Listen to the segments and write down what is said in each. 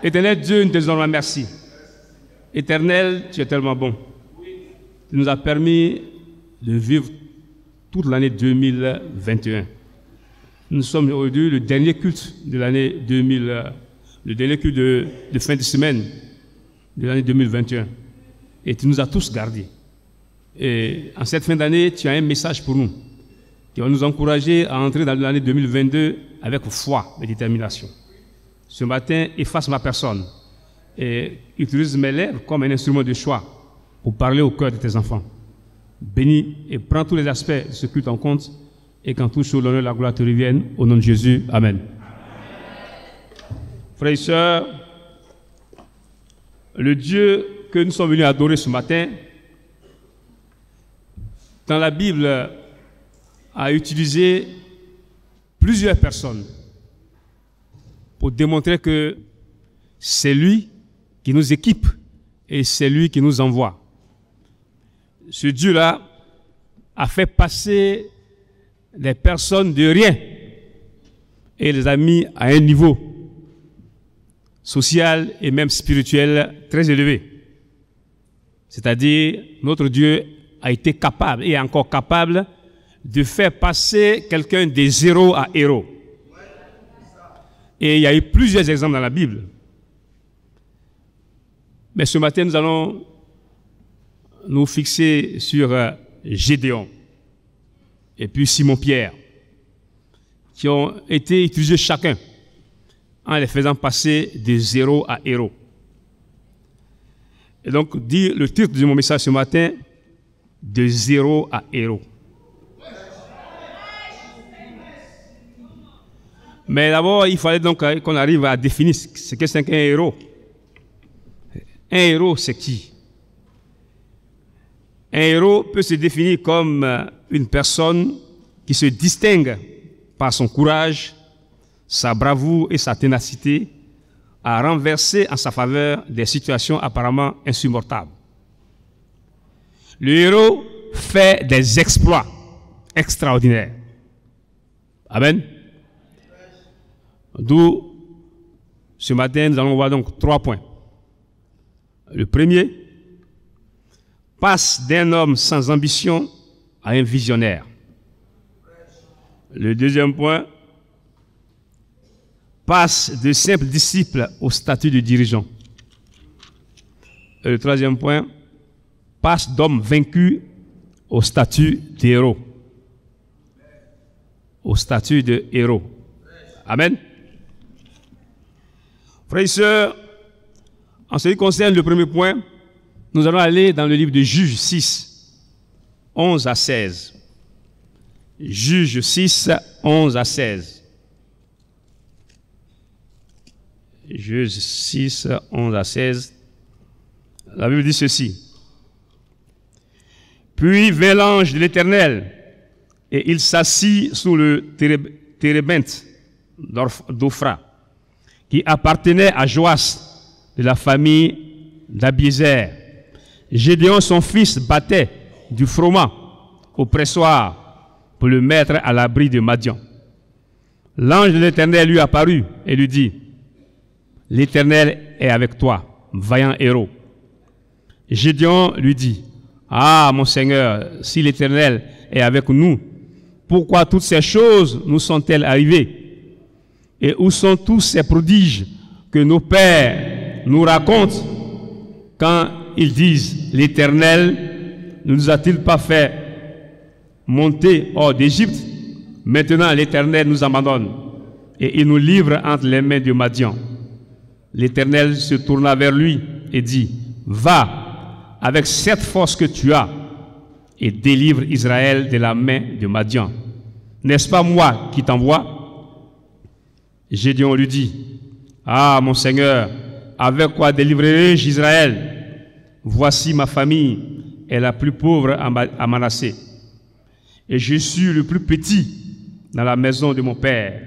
Éternel Dieu, nous te disons merci. Éternel, tu es tellement bon. Tu nous as permis de vivre toute l'année 2021. Nous sommes aujourd'hui le dernier culte de l'année 2000, le dernier culte de fin de semaine de l'année 2021. Et tu nous as tous gardés. Et en cette fin d'année, tu as un message pour nous qui va nous encourager à entrer dans l'année 2022 avec foi et détermination. Ce matin, efface ma personne et utilise mes lèvres comme un instrument de choix pour parler au cœur de tes enfants. Bénis et prends tous les aspects de ce culte en compte et qu'en tout chose l'honneur et la gloire te reviennent. Au nom de Jésus, Amen. Frères et sœurs, le Dieu que nous sommes venus adorer ce matin, dans la Bible, a utilisé plusieurs personnes pour démontrer que c'est lui qui nous équipe et c'est lui qui nous envoie. Ce Dieu-là a fait passer des personnes de rien et les a mis à un niveau social et même spirituel très élevé. C'est-à-dire, notre Dieu a été capable et est encore capable de faire passer quelqu'un de zéro à héros. Et il y a eu plusieurs exemples dans la Bible. Mais ce matin, nous allons nous fixer sur Gédéon et puis Simon-Pierre, qui ont été utilisés chacun en les faisant passer de zéro à héros. Et donc, dit le titre de mon message ce matin, de zéro à héros. Mais d'abord, il fallait donc qu'on arrive à définir ce que c'est qu'un héros. Un héros, c'est qui? Un héros peut se définir comme une personne qui se distingue par son courage, sa bravoure et sa ténacité à renverser en sa faveur des situations apparemment insurmontables. Le héros fait des exploits extraordinaires. Amen. D'où, ce matin, nous allons voir donc 3 points. Le premier, passe d'un homme sans ambition à un visionnaire. Le deuxième point, passe de simple disciple au statut de dirigeant. Et le troisième point, passe d'homme vaincu au statut de héros. Au statut de héros. Amen. Frères et sœurs, en ce qui concerne le premier point, nous allons aller dans le livre de Juges 6, 11 à 16. Juges 6, 11 à 16. Juges 6, 11 à 16. La Bible dit ceci. Puis vint l'ange de l'Éternel, et il s'assit sous le térébinthe d'Ophra, qui appartenait à Joas, de la famille d'Abiézer. Gédéon, son fils, battait du froment au pressoir pour le mettre à l'abri de Madian. L'ange de l'Éternel lui apparut et lui dit, « L'Éternel est avec toi, vaillant héros. » Gédéon lui dit, « Ah, mon Seigneur, si l'Éternel est avec nous, pourquoi toutes ces choses nous sont-elles arrivées? Et où sont tous ces prodiges que nos pères nous racontent quand ils disent, l'Éternel ne nous a-t-il pas fait monter hors d'Égypte? Maintenant l'Éternel nous abandonne et il nous livre entre les mains de Madian. L'Éternel se tourna vers lui et dit, va avec cette force que tu as et délivre Israël de la main de Madian. N'est-ce pas moi qui t'envoie? Gédéon lui dit, ah mon Seigneur, avec quoi délivrerai-je Israël? Voici ma famille est la plus pauvre à Manassé, et je suis le plus petit dans la maison de mon père.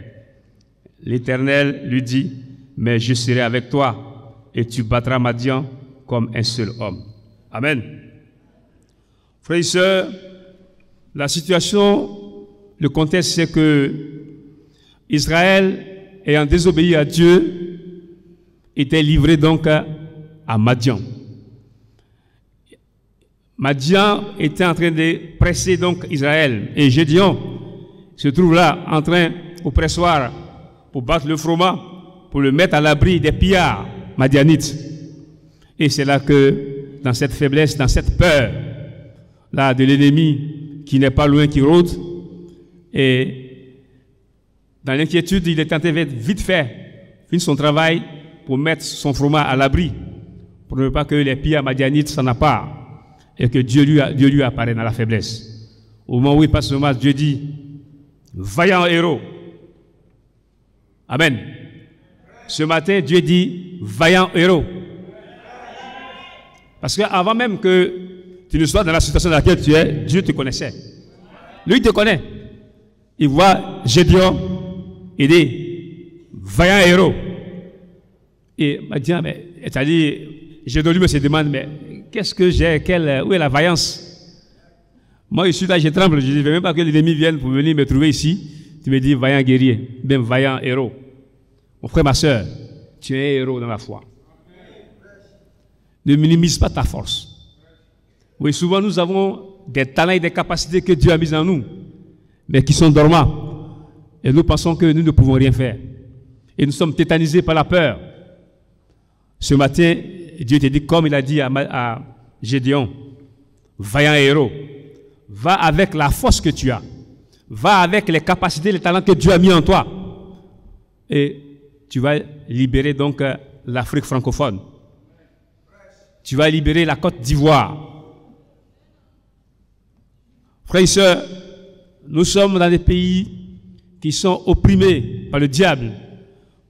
L'Éternel lui dit, mais je serai avec toi, et tu battras Madian comme un seul homme. Amen. Frères et sœurs, la situation, le contexte, c'est que Israël, ayant désobéi à Dieu, était livré donc à Madian. Madian était en train de presser donc Israël. Et Gédéon se trouve là en train au pressoir pour battre le froment, pour le mettre à l'abri des pillards madianites. Et c'est là que, dans cette faiblesse, dans cette peur là de l'ennemi qui n'est pas loin, qui rôde, et dans l'inquiétude, il est tenté de vite fait finir son travail pour mettre son froment à l'abri, pour ne pas que les pillards madianites s'en apparent et que Dieu lui apparaît dans la faiblesse. Au moment où il passe le match, Dieu dit: vaillant héros. Amen. Ce matin, Dieu dit: vaillant héros. Parce qu'avant même que tu ne sois dans la situation dans laquelle tu es, Dieu te connaissait. Lui, il te connaît. Il voit Gédéon, il dit: vaillant héros. Et il m'a dit: mais, c'est-à-dire, Gédéon lui me se demande: mais qu'est-ce que j'ai, où est la vaillance? Moi, je suis là, je tremble, je ne veux même pas que l'ennemi vienne pour venir me trouver ici. Tu me dis: vaillant guerrier, bien vaillant héros. Mon frère, ma soeur, tu es un héros dans la foi. Ne minimise pas ta force. Oui, souvent nous avons des talents et des capacités que Dieu a mises en nous, mais qui sont dormants. Et nous pensons que nous ne pouvons rien faire. Et nous sommes tétanisés par la peur. Ce matin, Dieu te dit, comme il a dit à Gédéon: vaillant héros, va avec la force que tu as. Va avec les capacités, les talents que Dieu a mis en toi. Et tu vas libérer donc l'Afrique francophone. Tu vas libérer la Côte d'Ivoire. Frères et sœurs, nous sommes dans des pays qui sont opprimés par le diable,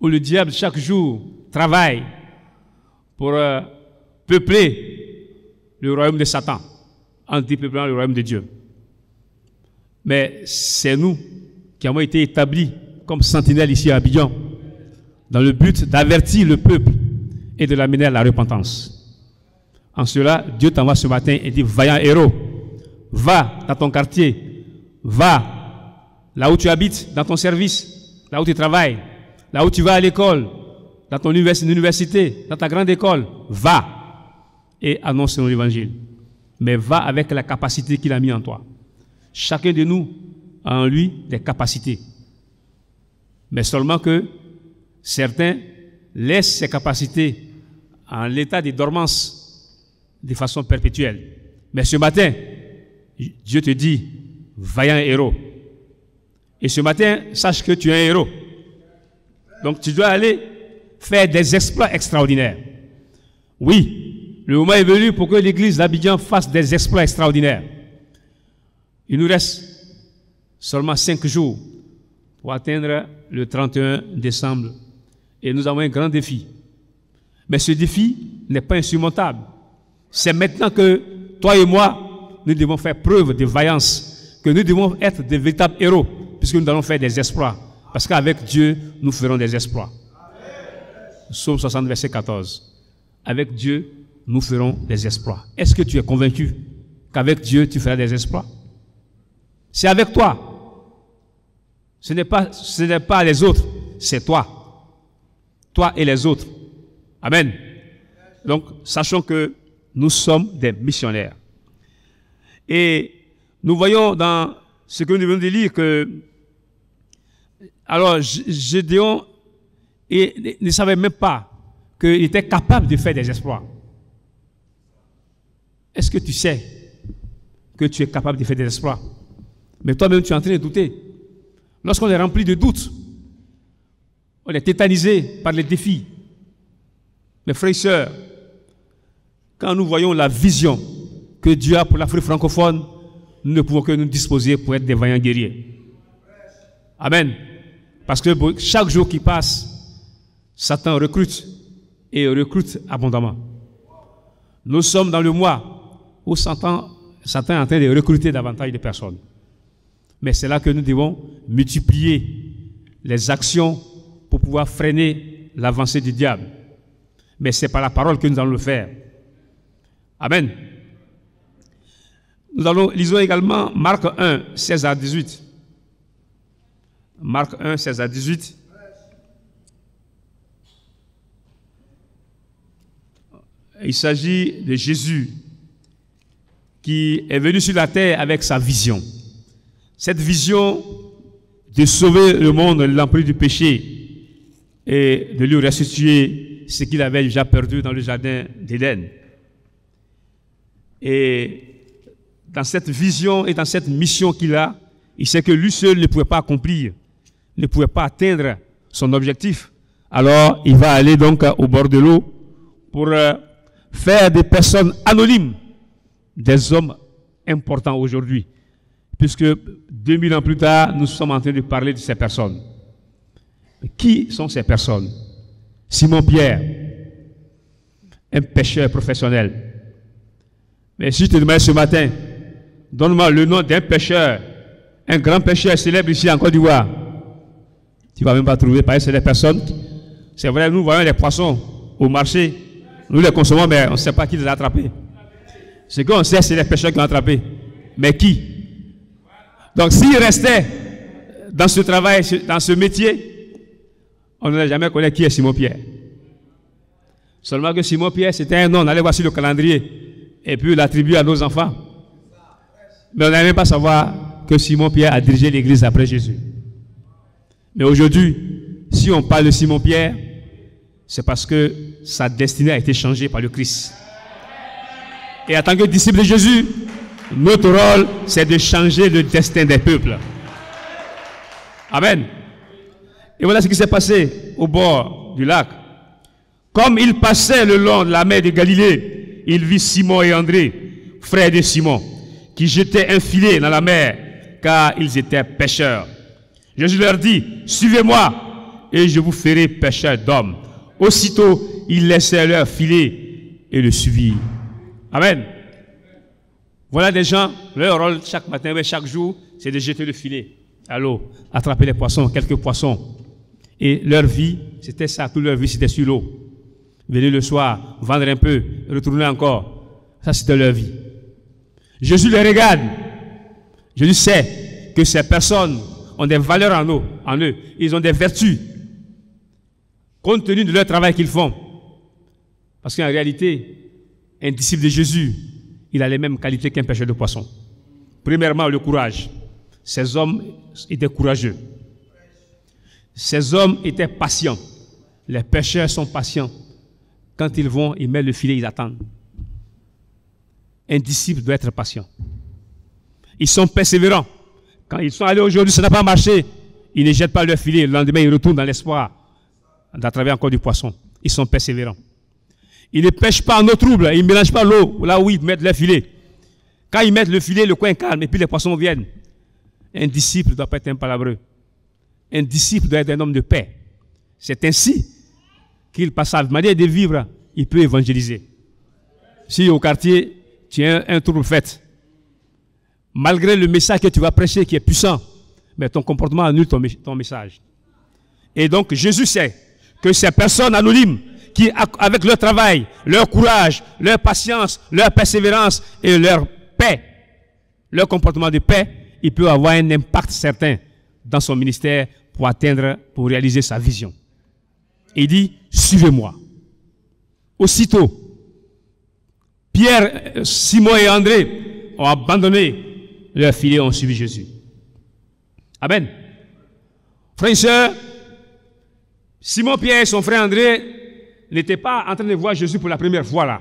où le diable chaque jour travaille pour peupler le royaume de Satan, anti-peuplant le royaume de Dieu. Mais c'est nous qui avons été établis comme sentinelles ici à Abidjan, dans le but d'avertir le peuple et de l'amener à la repentance. En cela, Dieu t'envoie ce matin et dit: vaillant héros, va dans ton quartier, va là où tu habites, dans ton service, là où tu travailles, là où tu vas à l'école, dans ton université, dans ta grande école, va et annonce ton évangile. Mais va avec la capacité qu'il a mis en toi. Chacun de nous a en lui des capacités. Mais seulement que certains laissent ces capacités en l'état de dormance de façon perpétuelle. Mais ce matin, Dieu te dit: vaillant héros. Et ce matin, sache que tu es un héros. Donc tu dois aller faire des exploits extraordinaires. Oui, le moment est venu pour que l'église d'Abidjan fasse des exploits extraordinaires. Il nous reste seulement 5 jours pour atteindre le 31 décembre. Et nous avons un grand défi. Mais ce défi n'est pas insurmontable. C'est maintenant que toi et moi, nous devons faire preuve de vaillance, que nous devons être des véritables héros, puisque nous allons faire des exploits. Parce qu'avec Dieu, nous ferons des exploits. Psaume 60, verset 14. Avec Dieu, nous ferons des exploits. Est-ce que tu es convaincu qu'avec Dieu, tu feras des exploits? C'est avec toi. Ce n'est pas les autres, c'est toi. Toi et les autres. Amen. Donc, sachons que nous sommes des missionnaires. Et nous voyons dans ce que nous venons de lire que, alors, Gédéon ne savait même pas qu'il était capable de faire des exploits. Est-ce que tu sais que tu es capable de faire des exploits? Mais toi-même, tu es en train de douter. Lorsqu'on est rempli de doutes, on est tétanisé par les défis. Mes frères et sœurs, quand nous voyons la vision que Dieu a pour l'Afrique francophone, nous ne pouvons que nous disposer pour être des vaillants guerriers. Amen. Parce que chaque jour qui passe, Satan recrute et recrute abondamment. Nous sommes dans le mois où Satan est en train de recruter davantage de personnes. Mais c'est là que nous devons multiplier les actions pour pouvoir freiner l'avancée du diable. Mais c'est par la parole que nous allons le faire. Amen. Lisons également Marc 1, 16 à 18. Marc 1, 16 à 18. il s'agit de Jésus qui est venu sur la terre avec sa vision. Cette vision de sauver le monde de l'emprise du péché et de lui restituer ce qu'il avait déjà perdu dans le jardin d'Éden. Et dans cette vision et dans cette mission qu'il a, il sait que lui seul ne pouvait pas accomplir, ne pouvait pas atteindre son objectif. Alors, il va aller donc au bord de l'eau pour faire des personnes anonymes des hommes importants aujourd'hui. Puisque 2000 ans plus tard, nous sommes en train de parler de ces personnes. Mais qui sont ces personnes? Simon-Pierre, un pêcheur professionnel. Mais si je te demande ce matin, donne-moi le nom d'un pêcheur, un grand pêcheur célèbre ici en Côte d'Ivoire. Tu ne vas même pas trouver, parce que c'est des personnes. C'est vrai, nous voyons les poissons au marché, nous les consommons, mais on ne sait pas qui les a attrapés. Ce qu'on sait, c'est les pêcheurs qui ont attrapé. Mais qui? Donc s'il restait dans ce travail, dans ce métier, on n'aurait jamais connu qui est Simon-Pierre. Seulement que Simon-Pierre, c'était un nom, on allait voir sur le calendrier, et puis l'attribuer à nos enfants. Mais on n'allait même pas savoir que Simon-Pierre a dirigé l'église après Jésus. Mais aujourd'hui, si on parle de Simon-Pierre, c'est parce que sa destinée a été changée par le Christ. Et en tant que disciple de Jésus, notre rôle, c'est de changer le destin des peuples. Amen. Et voilà ce qui s'est passé au bord du lac. Comme il passait le long de la mer de Galilée, il vit Simon et André, frères de Simon, qui jetaient un filet dans la mer, car ils étaient pêcheurs. Jésus leur dit, suivez-moi, et je vous ferai pêcheurs d'hommes. Aussitôt, ils laissèrent leur filet et le suivirent. Amen. Voilà des gens, leur rôle chaque matin, chaque jour, c'est de jeter le filet à l'eau, attraper les poissons, quelques poissons. Et leur vie, c'était ça, toute leur vie, c'était sur l'eau. Venir le soir, vendre un peu, retourner encore. Ça, c'était leur vie. Jésus les regarde. Jésus sait que ces personnes ont des valeurs en eux. Ils ont des vertus, compte tenu de leur travail qu'ils font. Parce qu'en réalité, un disciple de Jésus, il a les mêmes qualités qu'un pêcheur de poissons. Premièrement, le courage. Ces hommes étaient courageux. Ces hommes étaient patients. Les pêcheurs sont patients. Quand ils vont, ils mettent le filet, ils attendent. Un disciple doit être patient. Ils sont persévérants. Quand ils sont allés aujourd'hui, ça n'a pas marché. Ils ne jettent pas leur filet. Le lendemain, ils retournent dans l'espoir d'attraper encore du poisson. Ils sont persévérants. Ils ne pêchent pas en eau trouble. Ils ne mélangent pas l'eau là où ils mettent leur filet. Quand ils mettent le filet, le coin calme et puis les poissons viennent. Un disciple ne doit pas être un palabreux. Un disciple doit être un homme de paix. C'est ainsi qu'il passe sa manière de vivre, il peut évangéliser. Si au quartier, tu as un trouble fait, malgré le message que tu vas prêcher qui est puissant, mais ton comportement annule ton message. Et donc Jésus sait que ces personnes anonymes qui, avec leur travail, leur courage, leur patience, leur persévérance et leur paix, leur comportement de paix, il peut avoir un impact certain dans son ministère pour réaliser sa vision. Il dit, suivez-moi. Aussitôt, Pierre, Simon et André ont abandonné leur filet et ont suivi Jésus. Amen. Frères et sœurs, Simon, Pierre et son frère André n'étaient pas en train de voir Jésus pour la première fois là.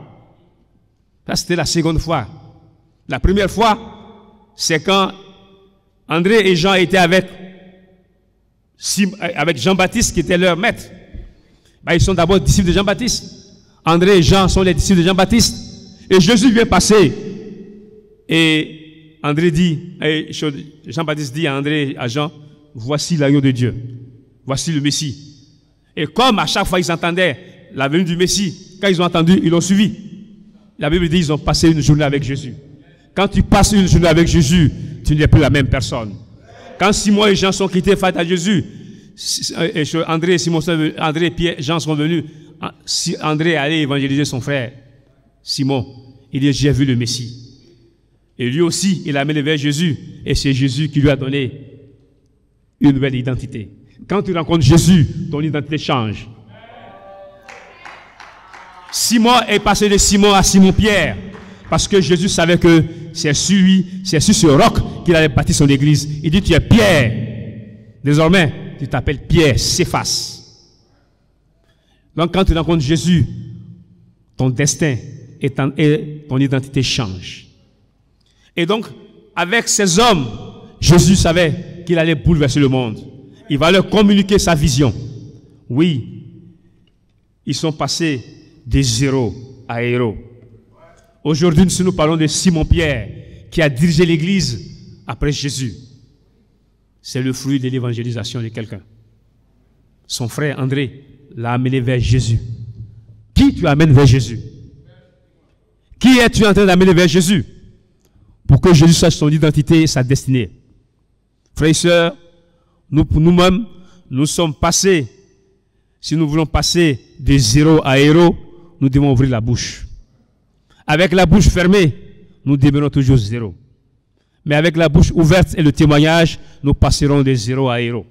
Ça, c'était la seconde fois. La première fois, c'est quand André et Jean étaient avec Jean-Baptiste qui était leur maître. Ils sont d'abord disciples de Jean-Baptiste. André et Jean sont les disciples de Jean-Baptiste. Et Jésus vient passer. Et Jean-Baptiste dit à André et à Jean, voici l'agneau de Dieu. Voici le Messie. Et comme à chaque fois ils entendaient la venue du Messie, quand ils ont entendu, ils l'ont suivi. La Bible dit qu'ils ont passé une journée avec Jésus. Quand tu passes une journée avec Jésus, tu n'es plus la même personne. Quand Simon et Jean sont quittés face à Jésus, André et Pierre, Jean sont venus. André est allé évangéliser son frère Simon. Il dit, j'ai vu le Messie. Et lui aussi, il a amené vers Jésus. Et c'est Jésus qui lui a donné une nouvelle identité. Quand tu rencontres Jésus, ton identité change. Simon est passé de Simon à Simon-Pierre. Parce que Jésus savait que c'est sur ce roc qu'il allait bâtir son église. Il dit, tu es Pierre. Désormais, tu t'appelles Pierre, Céphas. Donc quand tu rencontres Jésus, ton destin et ton identité changent. Et donc, avec ces hommes, Jésus savait qu'il allait bouleverser le monde. Il va leur communiquer sa vision. Oui, ils sont passés de zéro à héros. Aujourd'hui, si nous parlons de Simon-Pierre, qui a dirigé l'église après Jésus, c'est le fruit de l'évangélisation de quelqu'un. Son frère André l'a amené vers Jésus. Qui tu amènes vers Jésus? Qui es-tu en train d'amener vers Jésus? Pour que Jésus sache son identité et sa destinée. Frères et sœurs, nous-mêmes, nous sommes passés, si nous voulons passer de zéro à héros, nous devons ouvrir la bouche. Avec la bouche fermée, nous demeurons toujours zéro. Mais avec la bouche ouverte et le témoignage, nous passerons de zéro à héros.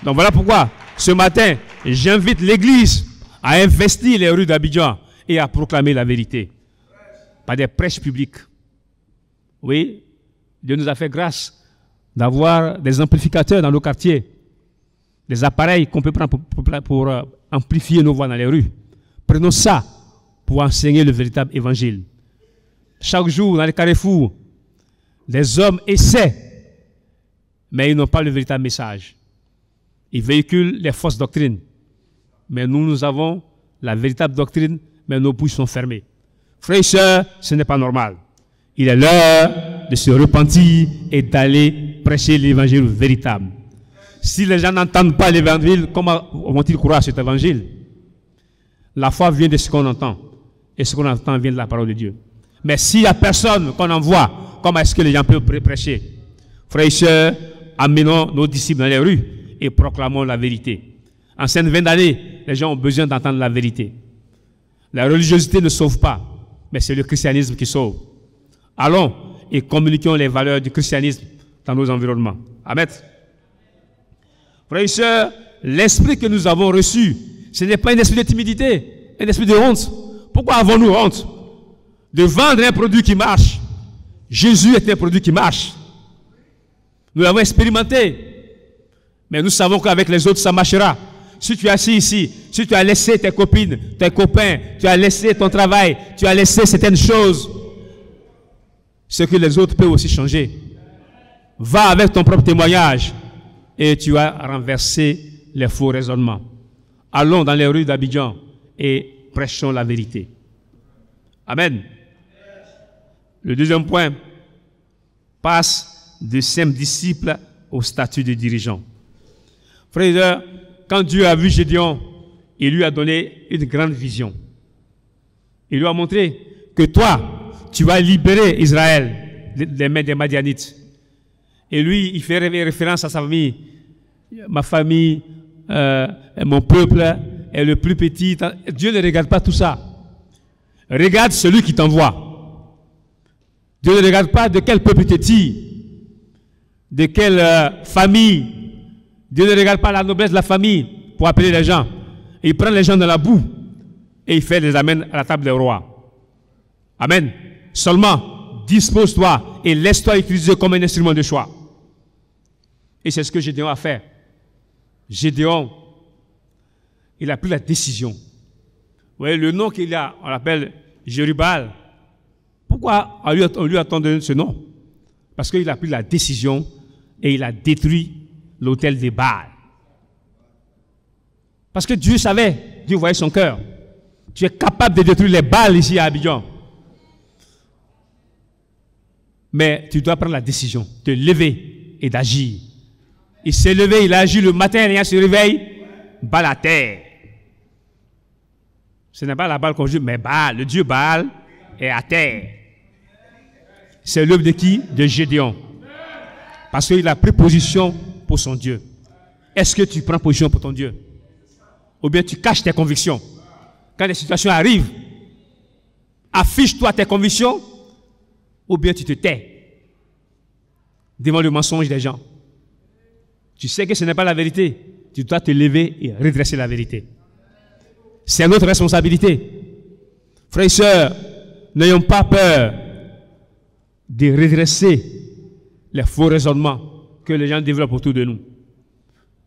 Donc voilà pourquoi, ce matin, j'invite l'Église à investir les rues d'Abidjan et à proclamer la vérité. Par des prêches publiques. Oui, Dieu nous a fait grâce d'avoir des amplificateurs dans nos quartiers. Des appareils qu'on peut prendre pour amplifier nos voix dans les rues. Prenons ça pour enseigner le véritable évangile. Chaque jour, dans les carrefours, les hommes essaient, mais ils n'ont pas le véritable message. Ils véhiculent les fausses doctrines. Mais nous avons la véritable doctrine, mais nos bouches sont fermées. Frères et sœurs, ce n'est pas normal. Il est l'heure de se repentir et d'aller prêcher l'évangile véritable. Si les gens n'entendent pas l'évangile, comment vont-ils croire à cet évangile? La foi vient de ce qu'on entend. Et ce qu'on entend vient de la parole de Dieu. Mais s'il n'y a personne qu'on envoie, comment est-ce que les gens peuvent prêcher? Frères et sœurs, amenons nos disciples dans les rues et proclamons la vérité. En cette 20 années, les gens ont besoin d'entendre la vérité. La religiosité ne sauve pas, mais c'est le christianisme qui sauve. Allons et communiquons les valeurs du christianisme dans nos environnements. Amen. Frères et sœurs, l'esprit que nous avons reçu, ce n'est pas un esprit de timidité, un esprit de honte. Pourquoi avons-nous honte de vendre un produit qui marche? Jésus est un produit qui marche. Nous l'avons expérimenté. Mais nous savons qu'avec les autres, ça marchera. Si tu es assis ici, si tu as laissé tes copines, tes copains, tu as laissé ton travail, tu as laissé certaines choses, ce que les autres peuvent aussi changer. Va avec ton propre témoignage et tu vas renverser les faux raisonnements. Allons dans les rues d'Abidjan et prêchons la vérité. Amen. Le deuxième point, passe de simple disciple au statut de dirigeant. Frères, quand Dieu a vu Gédéon, il lui a donné une grande vision. Il lui a montré que toi, tu vas libérer Israël des mains des Madianites. Et lui, il fait référence à sa famille. Ma famille, mon peuple est le plus petit. Dieu ne regarde pas tout ça. Regarde celui qui t'envoie. Dieu ne regarde pas de quel peuple tu es, de quelle famille. Dieu ne regarde pas la noblesse de la famille pour appeler les gens. Il prend les gens dans la boue et il fait les amène à la table des rois. Amen. Seulement, dispose-toi et laisse-toi utiliser comme un instrument de choix. Et c'est ce que Gédéon a fait. Gédéon, il a pris la décision. Vous voyez, le nom qu'il a, on l'appelle Jérubal. Pourquoi on lui a donné ce nom? Parce qu'il a pris la décision et il a détruit l'autel des Baal. Parce que Dieu savait, Dieu voyait son cœur. Tu es capable de détruire les Baals ici à Abidjan. Mais tu dois prendre la décision de te lever et d'agir. Il s'est levé, il a agi le matin, il se réveille, Baal à terre. Ce n'est pas la Baal qu'on joue, mais Baal, le Dieu Baal est à terre. C'est l'œuvre de qui? De Gédéon. Parce qu'il a pris position pour son Dieu. Est-ce que tu prends position pour ton Dieu? Ou bien tu caches tes convictions? Quand les situations arrivent, affiche-toi tes convictions, ou bien tu te tais devant le mensonge des gens. Tu sais que ce n'est pas la vérité. Tu dois te lever et redresser la vérité. C'est notre responsabilité. Frères et sœurs, n'ayons pas peur de redresser les faux raisonnements que les gens développent autour de nous.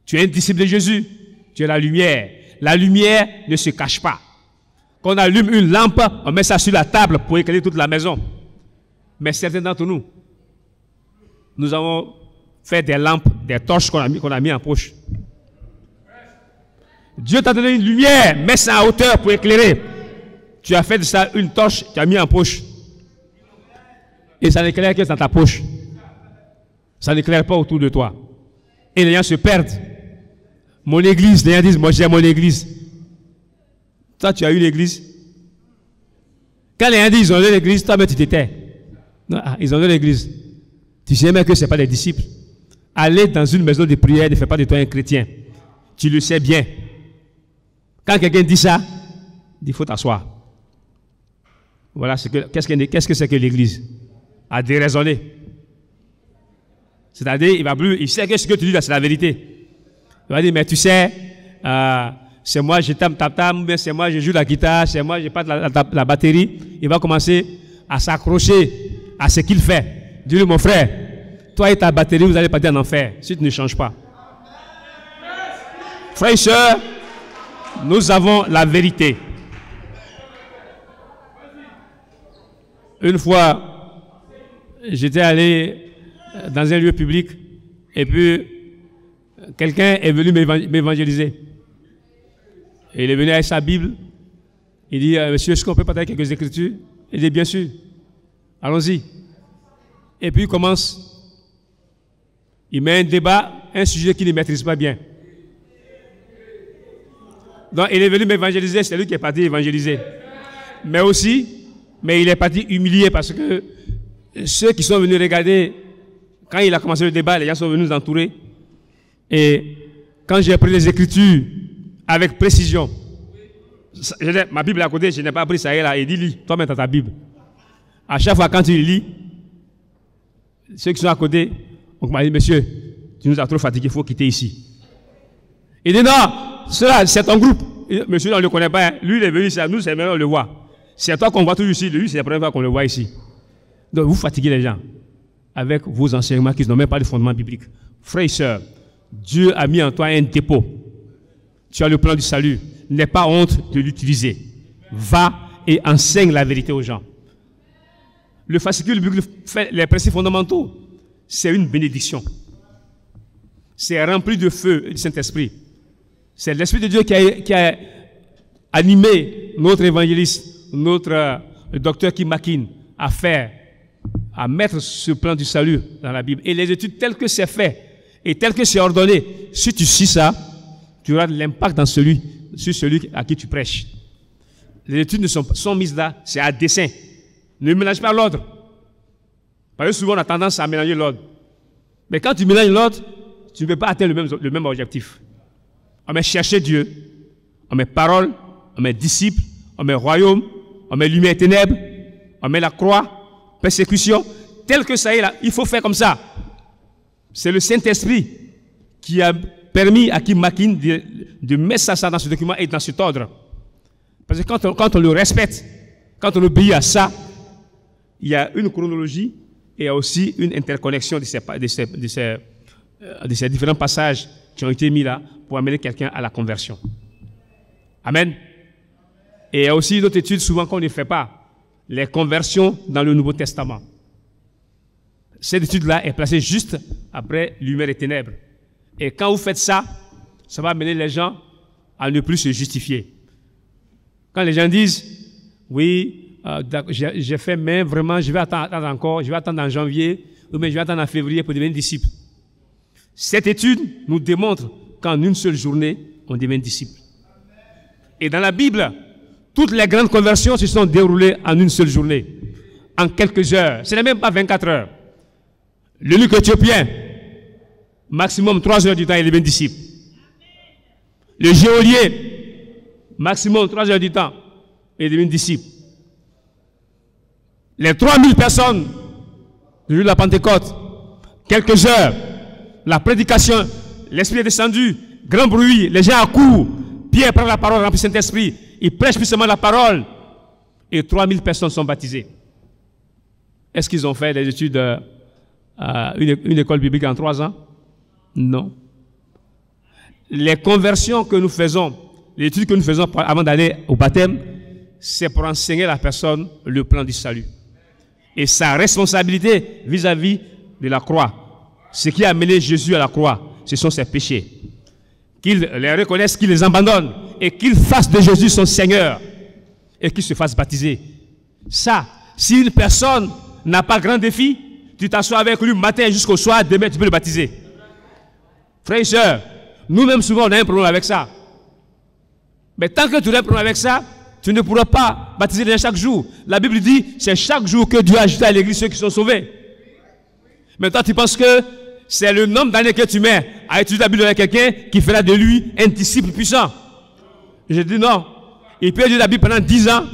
Tu es un disciple de Jésus, tu es la lumière. La lumière ne se cache pas. Quand on allume une lampe, on met ça sur la table pour éclairer toute la maison. Mais certains d'entre nous, nous avons fait des lampes, des torches qu'on a mis en poche. Dieu t'a donné une lumière, mets ça à hauteur pour éclairer. Tu as fait de ça une torche, tu as mis en poche. Et ça n'éclaire que dans ta poche. Ça n'éclaire pas autour de toi. Et les gens se perdent. Mon église, les gens disent, moi j'ai mon église. Toi, tu as eu l'église. Quand les gens disent, ils ont eu l'église, toi, mais tu t'étais. Non, ils ont eu l'église. Tu sais même que ce n'est pas des disciples. Aller dans une maison de prière ne fait pas de toi un chrétien. Tu le sais bien. Quand quelqu'un dit ça, il faut t'asseoir. Voilà, qu'est-ce que c'est que l'église? À déraisonner. C'est-à-dire, il sait que ce que tu dis là, c'est la vérité. Il va dire, mais tu sais, c'est moi, je tam, c'est moi, je joue la guitare, c'est moi, je passe la batterie. Il va commencer à s'accrocher à ce qu'il fait. Dis-lui, mon frère, toi et ta batterie, vous allez partir en enfer si tu ne changes pas. Frères et sœurs, nous avons la vérité. Une fois, j'étais allé dans un lieu public et puis quelqu'un est venu m'évangéliser. Il est venu avec sa Bible. Il dit, monsieur, est-ce qu'on peut partager quelques écritures? Il dit, bien sûr. Allons-y. Et puis il commence. Il met un débat, un sujet qu'il ne maîtrise pas bien. Donc il est venu m'évangéliser, c'est lui qui est parti évangéliser. Mais il est parti humilié parce que ceux qui sont venus regarder, quand il a commencé le débat, les gens sont venus nous entourer. Et quand j'ai pris les écritures avec précision, ma Bible à côté, je n'ai pas pris ça là, et dit, lis, toi-même dans ta Bible. À chaque fois quand tu lis, ceux qui sont à côté, on m'a dit, monsieur, tu nous as trop fatigués, il faut quitter ici. Il dit, non, cela, c'est ton groupe. Monsieur, on ne le connaît pas. Lui, il est venu ici, nous, c'est maintenant on le voit. C'est toi qu'on voit toujours ici, lui, c'est la première fois qu'on le voit ici. Donc, vous fatiguez les gens avec vos enseignements qui n'ont même pas de fondement biblique. Frères et sœurs, Dieu a mis en toi un dépôt. Tu as le plan du salut. N'aie pas honte de l'utiliser. Va et enseigne la vérité aux gens. Le fascicule biblique fait les principes fondamentaux. C'est une bénédiction. C'est rempli de feu et du Saint-Esprit. C'est l'Esprit de Dieu qui a animé notre évangéliste, notre docteur Kim Makin à mettre ce plan du salut dans la Bible. Et les études telles que c'est fait et telles que c'est ordonné, si tu suis ça, tu auras de l'impact sur celui à qui tu prêches. Les études sont mises là, c'est à dessein. Ne mélange pas l'ordre. Parce que souvent on a tendance à mélanger l'ordre. Mais quand tu mélanges l'ordre, tu ne peux pas atteindre le même objectif. On met chercher Dieu, on met parole, on met disciple, on met royaume, on met lumière et ténèbres, on met la croix, persécution, tel que ça est là, il faut faire comme ça. C'est le Saint-Esprit qui a permis à Kim Makin de mettre ça dans ce document et dans cet ordre. Parce que quand on le respecte, quand on obéit à ça, il y a une chronologie et il y a aussi une interconnexion de ces différents passages qui ont été mis là pour amener quelqu'un à la conversion. Amen. Et il y a aussi une autre étude souvent qu'on ne fait pas, les conversions dans le Nouveau Testament. Cette étude-là est placée juste après lumière et ténèbres. Et quand vous faites ça, ça va amener les gens à ne plus se justifier. Quand les gens disent, oui, j'ai fait, mais vraiment, je vais attendre encore, je vais attendre en janvier, ou bien je vais attendre en février pour devenir disciple. Cette étude nous démontre qu'en une seule journée, on devient disciple. Et dans la Bible, toutes les grandes conversions se sont déroulées en une seule journée, en quelques heures. Ce n'est même pas 24 heures. L'eunuque éthiopien, maximum 3 heures du temps, il devient disciple. Le geôlier, maximum 3 heures du temps, il devient disciple. Les 3000 personnes du jour de la Pentecôte, quelques heures, la prédication, l'Esprit est descendu, grand bruit, les gens accourent. Pierre prend la parole, rempli Saint-Esprit. Il prêche puissamment la parole. Et 3000 personnes sont baptisées. Est-ce qu'ils ont fait des études à une école biblique en 3 ans? Non. Les conversions que nous faisons, les études que nous faisons avant d'aller au baptême, c'est pour enseigner à la personne le plan du salut. Et sa responsabilité vis-à-vis de la croix. Ce qui a amené Jésus à la croix, ce sont ses péchés. Qu'il les reconnaisse, qu'il les abandonne et qu'il fasse de Jésus son Seigneur et qu'il se fasse baptiser. Ça, si une personne n'a pas grand défi, tu t'assois avec lui matin jusqu'au soir, demain tu peux le baptiser. Frères et sœurs, nous-mêmes souvent on a un problème avec ça. Mais tant que tu as un problème avec ça, tu ne pourras pas baptiser les gens chaque jour. La Bible dit, c'est chaque jour que Dieu a ajouté à l'église ceux qui sont sauvés. Mais toi tu penses que c'est le nombre d'années que tu mets à étudier la Bible avec quelqu'un qui fera de lui un disciple puissant. Je dis non. Il peut étudier la Bible pendant 10 ans.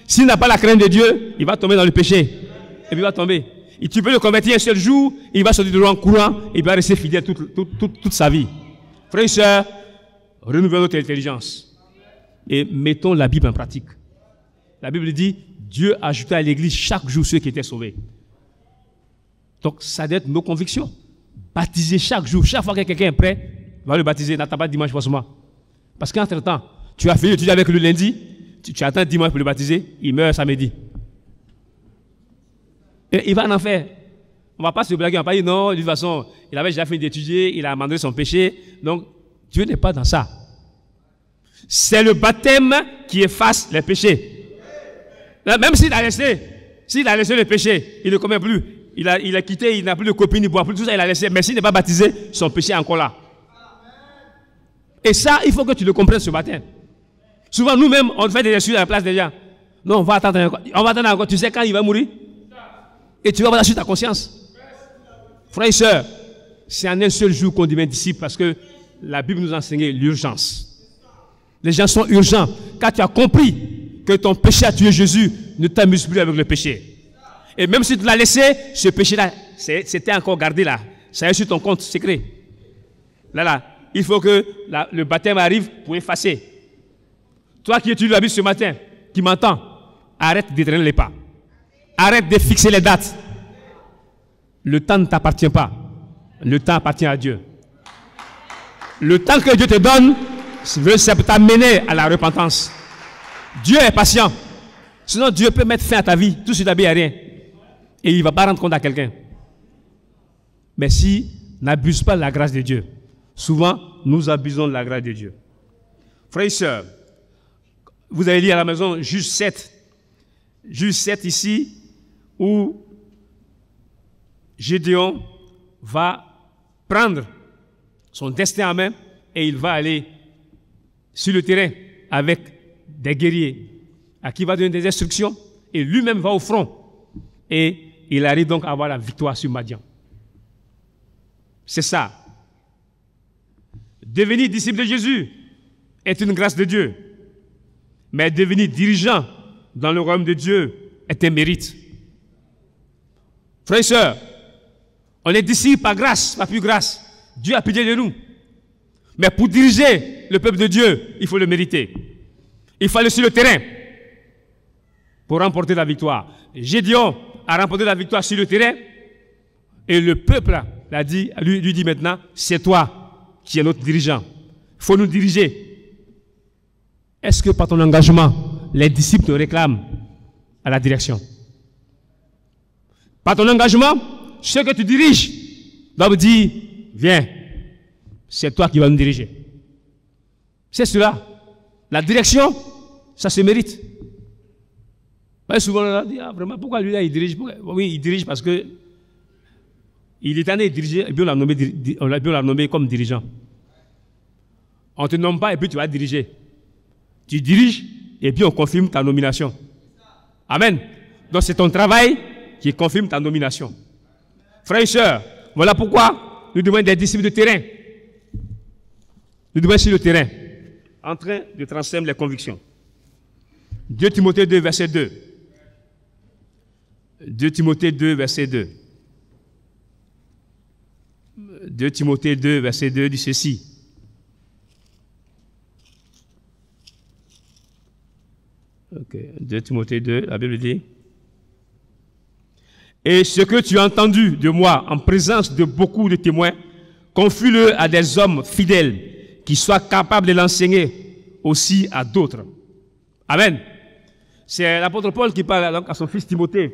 S'il n'a pas la crainte de Dieu, il va tomber dans le péché. Et puis il va tomber. Et tu peux le convertir un seul jour, il va sortir de l'eau en courant, il va rester fidèle toute sa vie. Frères et sœurs, renouvelons notre intelligence. Et mettons la Bible en pratique. La Bible dit, Dieu a ajouté à l'église chaque jour ceux qui étaient sauvés. Donc ça doit être nos convictions. Baptiser chaque jour, chaque fois que quelqu'un est prêt, va le baptiser, n'attends pas dimanche forcément. Parce qu'entre-temps, tu as fini d'étudier avec le lundi, tu attends dimanche pour le baptiser, il meurt samedi. Et il va en enfer. On ne va pas se blaguer, on ne va pas dire non, de toute façon, il avait déjà fini d'étudier, il a abandonné son péché. Donc, Dieu n'est pas dans ça. C'est le baptême qui efface les péchés. Même s'il a laissé le péché, il ne commet plus. Il a quitté, il n'a plus de copine, il ne boit plus, tout ça, il a laissé. Mais s'il n'est pas baptisé, son péché est encore là. Et ça, il faut que tu le comprennes ce matin. Souvent, nous-mêmes, on fait des excuses à la place des gens. Non, on va attendre encore. Tu sais quand il va mourir? Et tu vas avoir sur ta conscience. Frères et sœurs, c'est en un seul jour qu'on devient disciple parce que la Bible nous enseigne l'urgence. Les gens sont urgents. Quand tu as compris que ton péché a tué Jésus, ne t'amuse plus avec le péché. Et même si tu l'as laissé, ce péché-là, c'était encore gardé là. Ça est sur ton compte secret. Là, il faut que le baptême arrive pour effacer. Toi qui étudies la Bible ce matin, qui m'entends, arrête de traîner les pas. Arrête de fixer les dates. Le temps ne t'appartient pas. Le temps appartient à Dieu. Le temps que Dieu te donne, c'est pour t'amener à la repentance. Dieu est patient. Sinon, Dieu peut mettre fin à ta vie. Tout sur ta vie, il n'y a rien. Et il ne va pas rendre compte à quelqu'un. Mais si n'abuse pas de la grâce de Dieu. Souvent, nous abusons de la grâce de Dieu. Frères et sœurs, vous avez lu à la maison Juge 7. Juge 7 ici, où Gédéon va prendre son destin en main et il va aller sur le terrain avec des guerriers à qui il va donner des instructions et lui-même va au front et il arrive donc à avoir la victoire sur Madian. C'est ça. Devenir disciple de Jésus est une grâce de Dieu, mais devenir dirigeant dans le royaume de Dieu est un mérite. Frères et sœurs, on est disciples par grâce, pas plus grâce. Dieu a pitié de nous. Mais pour diriger le peuple de Dieu, il faut le mériter. Il faut aller sur le terrain pour remporter la victoire. Gédéon a remporté la victoire sur le terrain et le peuple lui dit maintenant, c'est toi qui es notre dirigeant. Il faut nous diriger. Est-ce que par ton engagement, les disciples te réclament à la direction? Par ton engagement, ceux que tu diriges doivent dire, viens, c'est toi qui vas nous diriger. C'est cela. La direction, ça se mérite. Ouais, souvent, on dit, ah, vraiment, pourquoi lui là, il dirige? Oui, il dirige parce que il est allé diriger, et puis on l'a nommé comme dirigeant. On ne te nomme pas et puis tu vas diriger. Tu diriges et puis on confirme ta nomination. Amen. Donc c'est ton travail qui confirme ta nomination. Frères et sœurs, voilà pourquoi nous devons être des disciples de terrain. Nous devons être sur le terrain, en train de transmettre les convictions. 2 Timothée 2, verset 2. 2 Timothée 2, verset 2. 2 Timothée 2, verset 2 dit ceci. 2 Timothée 2, la Bible dit: et ce que tu as entendu de moi en présence de beaucoup de témoins, confie-le à des hommes fidèles qui soient capables de l'enseigner aussi à d'autres. Amen. C'est l'apôtre Paul qui parle donc à son fils Timothée,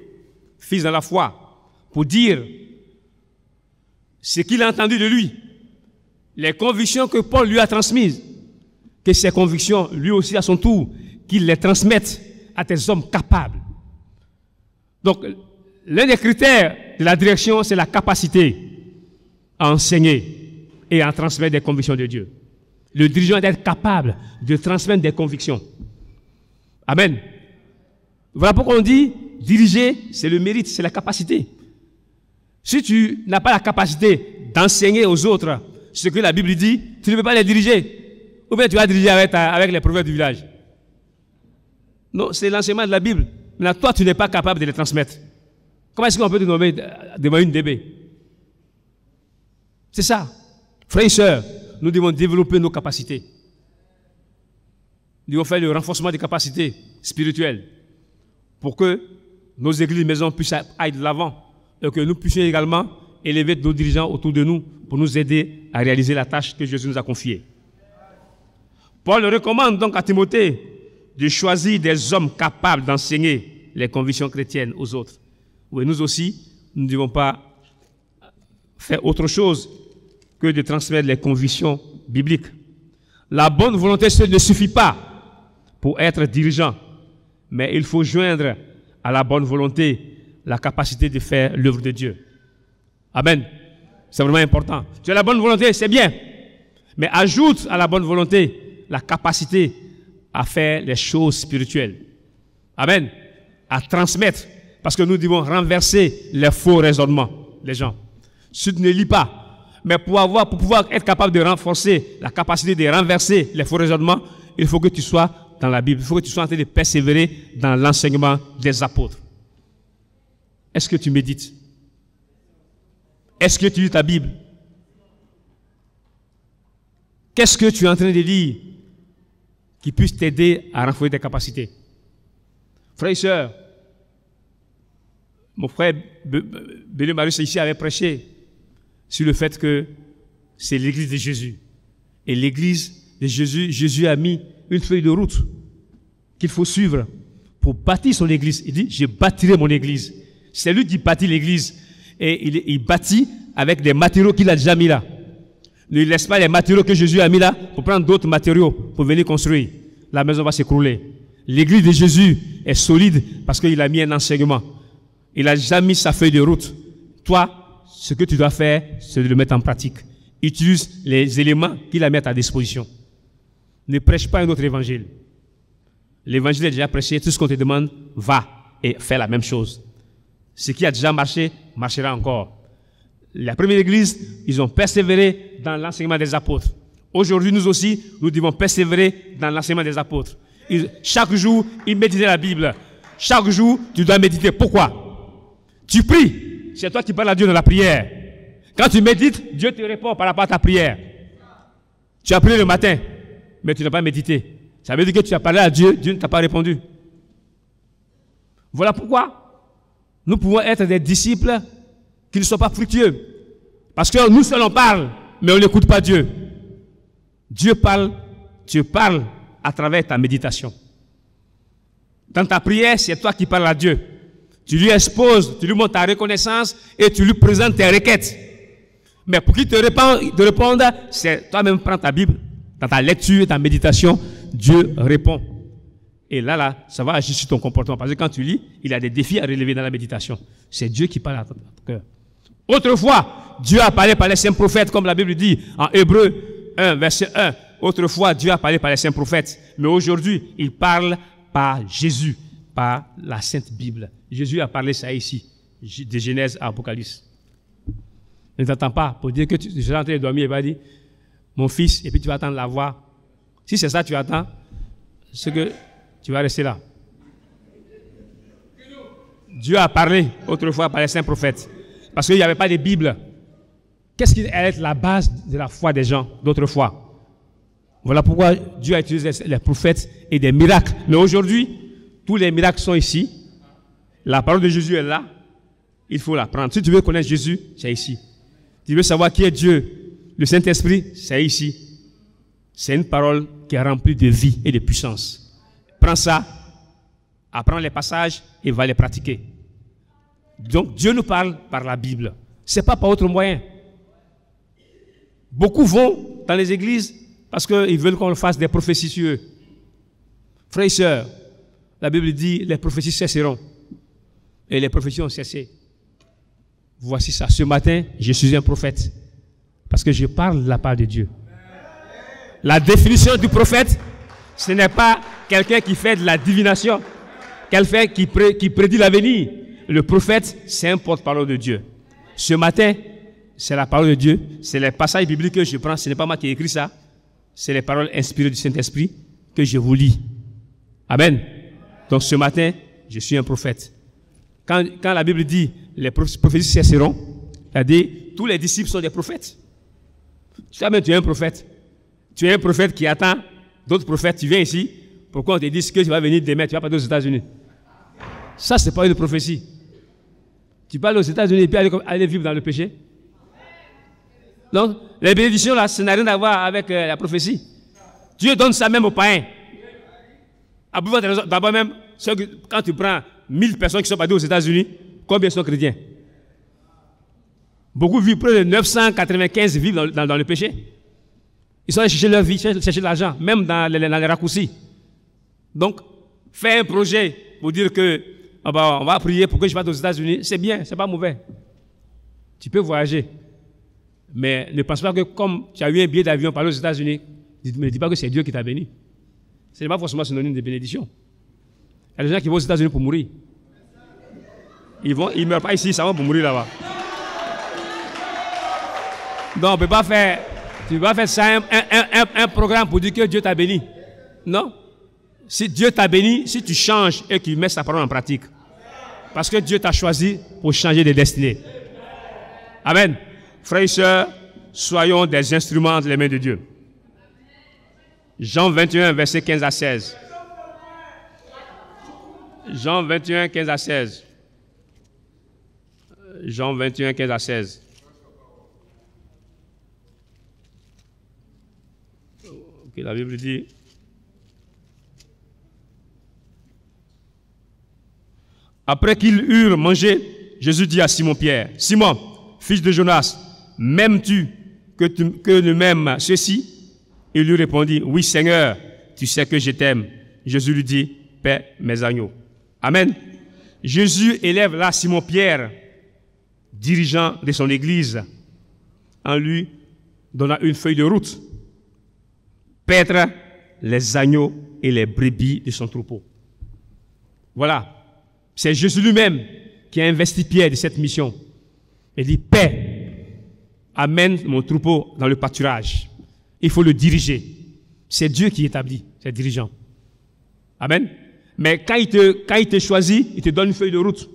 fils dans la foi, pour dire ce qu'il a entendu de lui, les convictions que Paul lui a transmises, que ces convictions, lui aussi à son tour, qu'il les transmette à des hommes capables. Donc, l'un des critères de la direction, c'est la capacité à enseigner et à transmettre des convictions de Dieu. Le dirigeant doit être capable de transmettre des convictions. Amen. Voilà pourquoi on dit, diriger, c'est le mérite, c'est la capacité. Si tu n'as pas la capacité d'enseigner aux autres ce que la Bible dit, tu ne peux pas les diriger. Ou bien tu vas diriger avec les prophètes du village. Non, c'est l'enseignement de la Bible. Maintenant, toi, tu n'es pas capable de les transmettre. Comment est-ce qu'on peut te nommer devant une DB? C'est ça. Frères et sœurs, nous devons développer nos capacités. Nous devons faire le renforcement des capacités spirituelles pour que nos églises maisons puissent aller de l'avant et que nous puissions également élever nos dirigeants autour de nous pour nous aider à réaliser la tâche que Jésus nous a confiée. Paul recommande donc à Timothée de choisir des hommes capables d'enseigner les convictions chrétiennes aux autres. Oui, nous aussi, nous ne devons pas faire autre chose que de transmettre les convictions bibliques. La bonne volonté ne suffit pas pour être dirigeant, mais il faut joindre à la bonne volonté la capacité de faire l'œuvre de Dieu. Amen. C'est vraiment important. Tu as la bonne volonté, c'est bien, mais ajoute à la bonne volonté la capacité à faire les choses spirituelles. Amen. À transmettre. Parce que nous devons renverser les faux raisonnements, les gens. Si tu ne lis pas, mais pour pouvoir être capable de renforcer la capacité de renverser les faux raisonnements, il faut que tu sois dans la Bible. Il faut que tu sois en train de persévérer dans l'enseignement des apôtres. Est-ce que tu médites? Est-ce que tu lis ta Bible? Qu'est-ce que tu es en train de lire qui puisse t'aider à renforcer tes capacités? Frères et sœurs, mon frère Bélé Marius ici avait prêché sur le fait que c'est l'église de Jésus. Et l'église de Jésus, Jésus a mis une feuille de route qu'il faut suivre pour bâtir son église. Il dit, je bâtirai mon église. C'est lui qui bâtit l'église. Et il bâtit avec des matériaux qu'il a déjà mis là. Ne laisse pas les matériaux que Jésus a mis là pour prendre d'autres matériaux pour venir construire. La maison va s'écrouler. L'église de Jésus est solide parce qu'il a mis un enseignement. Il a déjà mis sa feuille de route. Toi, ce que tu dois faire, c'est de le mettre en pratique. Utilise les éléments qu'il a mis à ta disposition. Ne prêche pas un autre évangile. L'évangile est déjà prêché. Tout ce qu'on te demande, va et fais la même chose. Ce qui a déjà marché, marchera encore. La première église, ils ont persévéré dans l'enseignement des apôtres. Aujourd'hui, nous aussi, nous devons persévérer dans l'enseignement des apôtres. Chaque jour, ils méditaient la Bible. Chaque jour, tu dois méditer. Pourquoi? Tu pries, c'est toi qui parles à Dieu dans la prière. Quand tu médites, Dieu te répond par rapport à ta prière. Tu as prié le matin, mais tu n'as pas médité. Ça veut dire que tu as parlé à Dieu, Dieu ne t'a pas répondu. Voilà pourquoi nous pouvons être des disciples qui ne sont pas fructueux. Parce que nous seuls on parle, mais on n'écoute pas Dieu. Dieu parle, tu parles à travers ta méditation. Dans ta prière, c'est toi qui parles à Dieu. Tu lui exposes, tu lui montres ta reconnaissance et tu lui présentes tes requêtes. Mais pour qu'il te réponde, c'est toi-même prends ta Bible, dans ta lecture, ta méditation, Dieu répond. Et là, ça va agir sur ton comportement. Parce que quand tu lis, il y a des défis à relever dans la méditation. C'est Dieu qui parle à ton cœur. Autrefois, Dieu a parlé par les saints prophètes, comme la Bible dit en Hébreux 1, verset 1. Autrefois, Dieu a parlé par les saints prophètes. Mais aujourd'hui, il parle par Jésus, par la Sainte Bible. Jésus a parlé ça ici, de Genèse à Apocalypse. Ne t'attends pas pour dire que tu es en train de dormir et va dire, mon fils, et puis tu vas attendre la voix. Si c'est ça que tu attends, c'est que tu vas rester là. Dieu a parlé autrefois par les saints prophètes. Parce qu'il n'y avait pas de Bible. Qu'est-ce qui allait être la base de la foi des gens d'autrefois? Voilà pourquoi Dieu a utilisé les prophètes et des miracles. Mais aujourd'hui, tous les miracles sont ici. La parole de Jésus est là. Il faut la prendre. Si tu veux connaître Jésus, c'est ici. Tu veux savoir qui est Dieu, le Saint-Esprit, c'est ici. C'est une parole qui est remplie de vie et de puissance. Prends ça, apprends les passages et va les pratiquer. Donc Dieu nous parle par la Bible. Ce n'est pas par autre moyen. Beaucoup vont dans les églises parce qu'ils veulent qu'on fasse des prophéties sur eux. Frères et sœurs, la Bible dit les prophéties cesseront. Et les prophéties ont cessé. Voici ça. Ce matin, je suis un prophète. Parce que je parle de la part de Dieu. La définition du prophète, ce n'est pas quelqu'un qui fait de la divination, quelqu'un qui prédit l'avenir. Le prophète, c'est un porte-parole de Dieu. Ce matin, c'est la parole de Dieu. C'est les passages bibliques que je prends. Ce n'est pas moi qui ai écrit ça. C'est les paroles inspirées du Saint-Esprit que je vous lis. Amen. Donc ce matin, je suis un prophète. Quand la Bible dit les prophéties cesseront, c'est-à-dire tous les disciples sont des prophètes. Toi-même, tu es un prophète. Tu es un prophète qui attend d'autres prophètes. Tu viens ici, pourquoi on te dit que tu vas venir demain, tu vas partir aux États-Unis. Ça, ce n'est pas une prophétie. Tu parles aux États-Unis et puis aller vivre dans le péché. Donc, les bénédictions, là, ça n'a rien à voir avec la prophétie. Dieu donne ça même aux païens. D'abord même, quand tu prends 1000 personnes qui sont parties aux États-Unis, combien sont chrétiens? Beaucoup vivent, près de 995 vivent dans le péché. Ils sont allés chercher leur vie, chercher l'argent, même dans les raccourcis. Donc, fais un projet pour dire que on va prier pour que je parte aux États-Unis, c'est bien, c'est pas mauvais. Tu peux voyager. Mais ne pense pas que comme tu as eu un billet d'avion pour aller aux États-Unis, ne dis pas que c'est Dieu qui t'a béni. Ce n'est pas forcément synonyme de bénédiction. Il y a des gens qui vont aux États-Unis pour mourir. Ils ne meurent pas ici, ça va pour mourir là-bas. Donc on ne peut pas faire, tu ne peux pas faire ça un programme pour dire que Dieu t'a béni. Non. Si Dieu t'a béni, si tu changes et que tu mets sa parole en pratique. Parce que Dieu t'a choisi pour changer de destinée. Amen. Frères et sœurs, soyons des instruments entre les mains de Dieu. Jean 21, verset 15 à 16. Jean 21, 15 à 16. Jean 21, 15 à 16. Ok, la Bible dit... Après qu'ils eurent mangé, Jésus dit à Simon-Pierre, « Simon, fils de Jonas, m'aimes-tu que ne m'aime ceci ?» Il lui répondit, « Oui, Seigneur, tu sais que je t'aime. » Jésus lui dit, « Paie mes agneaux. » Amen. Jésus élève là Simon-Pierre, dirigeant de son église, en lui donnant une feuille de route. Paître les agneaux et les brebis de son troupeau. Voilà. C'est Jésus lui-même qui a investi Pierre de cette mission. Il dit, paix, amène mon troupeau dans le pâturage. Il faut le diriger. C'est Dieu qui établit ces dirigeants. Amen. Mais quand il te choisit, il te donne une feuille de route.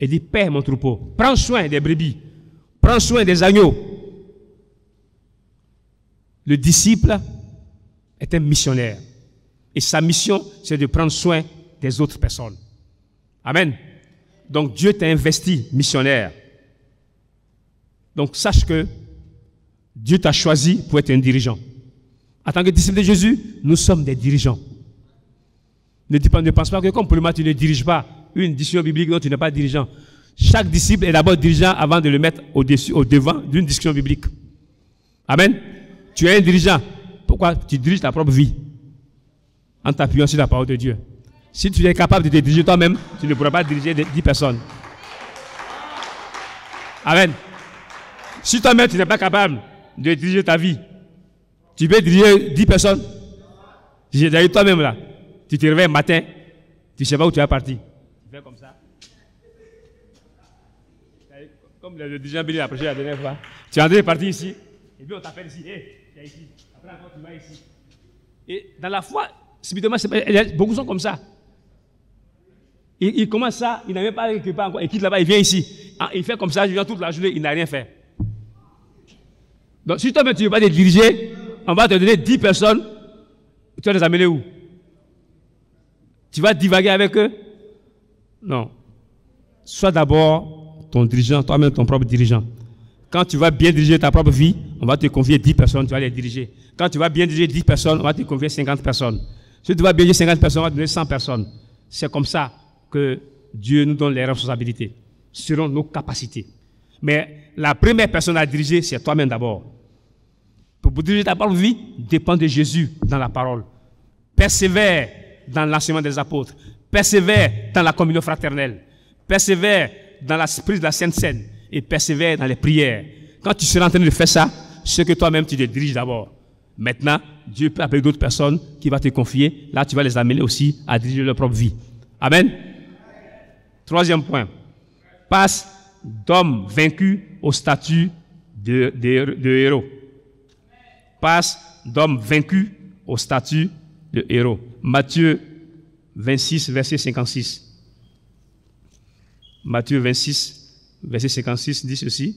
Il dit, paix mon troupeau. Prends soin des brebis. Prends soin des agneaux. Le disciple est un missionnaire. Et sa mission, c'est de prendre soin des autres personnes. Amen. Donc Dieu t'a investi missionnaire. Donc sache que Dieu t'a choisi pour être un dirigeant. En tant que disciple de Jésus, nous sommes des dirigeants. Ne pense pas que comme pour le matin, tu ne diriges pas une discussion biblique dont tu n'es pas dirigeant. Chaque disciple est d'abord dirigeant avant de le mettre au devant d'une discussion biblique. Amen. Tu es un dirigeant. Pourquoi? Tu diriges ta propre vie en t'appuyant sur la parole de Dieu. Si tu es capable de te diriger toi-même, tu ne pourras pas diriger 10 personnes. Amen. Si toi-même tu n'es pas capable de diriger ta vie, tu peux diriger 10 personnes. J'ai déjà eu toi-même là. Tu te réveilles le matin, tu ne sais pas où tu vas partir. Tu fais comme ça. Comme le dirigeant Billy l'a prêché la dernière fois. Tu es en train de partir ici, et puis on t'appelle ici. Hé, tu es ici. Après encore tu vas ici. Et dans la foi, subitement, beaucoup sont comme ça. Il commence ça, il n'a même pas quelque part encore, il quitte là-bas, il vient ici. Il fait comme ça, il vient toute la journée, il n'a rien fait. Donc si toi-même tu ne veux pas te diriger, on va te donner 10 personnes, tu vas les amener où? Tu vas divaguer avec eux? Non. Sois d'abord ton dirigeant, toi-même ton propre dirigeant. Quand tu vas bien diriger ta propre vie, on va te confier 10 personnes, tu vas les diriger. Quand tu vas bien diriger 10 personnes, on va te confier 50 personnes. Si tu vas bien diriger 50 personnes, on va te donner 100 personnes. C'est comme ça que Dieu nous donne les responsabilités, selon nos capacités. Mais la première personne à diriger, c'est toi-même d'abord. Pour diriger ta propre vie, dépend de Jésus dans la parole. Persévère dans l'enseignement des apôtres. Persévère dans la communion fraternelle. Persévère dans l'esprit de la Sainte Seine. Et persévère dans les prières. Quand tu seras en train de faire ça, c'est que toi-même tu te diriges d'abord. Maintenant, Dieu peut appeler d'autres personnes qui vont te confier. Là, tu vas les amener aussi à diriger leur propre vie. Amen. Troisième point. Passe d'homme vaincu au statut de héros. Passe d'homme vaincu au statut de héros. Matthieu 26, verset 56. Matthieu 26, verset 56 dit ceci.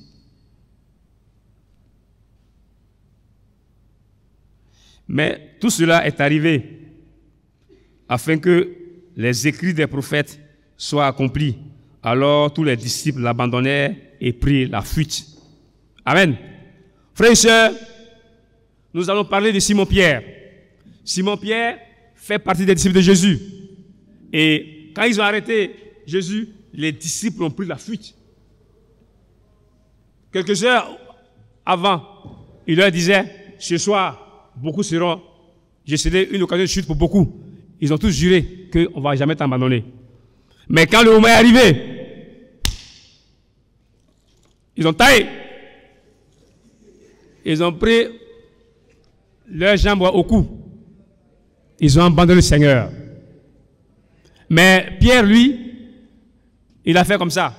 Mais tout cela est arrivé afin que les écrits des prophètes soient accomplis. Alors tous les disciples l'abandonnèrent et prirent la fuite. Amen. Frères et sœurs, nous allons parler de Simon-Pierre. Simon-Pierre fait partie des disciples de Jésus. Et quand ils ont arrêté Jésus, les disciples ont pris la fuite. Quelques heures avant, il leur disait, ce soir, beaucoup seront, je serai une occasion de chute pour beaucoup. Ils ont tous juré qu'on ne va jamais t'abandonner. Mais quand le moment est arrivé, ils ont taillé. Ils ont pris leurs jambes au cou. Ils ont abandonné le Seigneur. Mais Pierre, lui, il a fait comme ça.